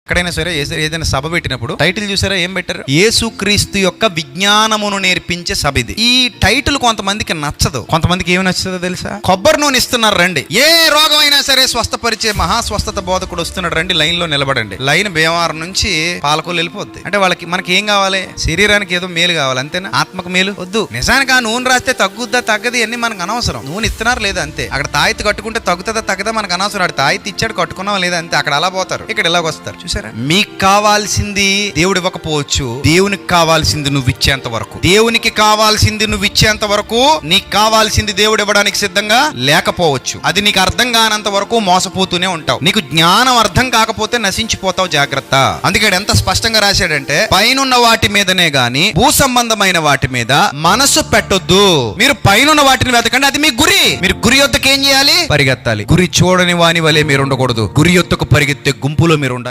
ఎక్కడైనా సరే ఏదైనా సభ పెట్టినప్పుడు టైటిల్ చూసారా, ఏం పెట్టారు? యేసుక్రీస్తు యొక్క విజ్ఞానమును నేర్పించే సభ ఇది. ఈ టైటిల్ కొంతమందికి నచ్చదు. కొంతమందికి ఏమి నచ్చుతుందో తెలుసా? కొబ్బరి నూనె ఇస్తున్నారు రండి, ఏ రోగం అయినా సరే స్వస్థపరిచే మహాస్వస్థత బోధకుడు వస్తున్నాడు రండి, లైన్ లో నిలబడండి. లైన్ భీమవరం నుంచి పాలకొల్లు వెళ్ళిపోద్ది. అంటే మనకి ఏం కావాలి? శరీరానికి ఏదో మేలు కావాలి, అంతేనా? ఆత్మకు మేలు వద్దు. నిజానికి ఆ నూనె రాస్తే తగ్గుద్దా తగ్గది అన్ని మనకు అనవసరం. నూనె ఇస్తున్నారు లేదా అంతే. అక్కడ తాయితీ కట్టుకుంటే తగ్గుతుందా తగ్గదా మనకు అనవసరం. అక్కడ తాయితీ ఇచ్చాడు కట్టుకున్నాం లేదా అంతే. అక్కడ అలా పోతారు, ఇక్కడ ఇలాగ వస్తారు. చూసారా? మీకు కావాల్సింది దేవుడు ఇవ్వకపోవచ్చు, దేవునికి కావాల్సింది నువ్వు ఇచ్చేంత వరకు, దేవునికి కావాల్సింది నువ్వు ఇచ్చేంత వరకు నీకు కావాల్సింది దేవుడు ఇవ్వడానికి సిద్ధంగా లేకపోవచ్చు. అది నీకు అర్థం కానంత వరకు మోసపోతూనే ఉంటావు. నీకు జ్ఞానం అర్థం కాకపోతే నశించిపోతావు, జాగ్రత్త. అందుకే ఎంత స్పష్టంగా రాశాడంటే, పైనున్న వాటి మీదనే గాని భూ సంబంధమైన వాటి మీద మనసు పెట్టొద్దు. మీరు పైనున్న వాటిని వెతకండి, అది మీ గురి. మీరు గురి యొద్దకు ఏం చేయాలి? పరిగెత్తాలి. గురి చూడని వాని వలె మీరు ఉండకూడదు, గురి యొద్దకు పరిగెత్తే గుంపులో మీరు ఉండాలి.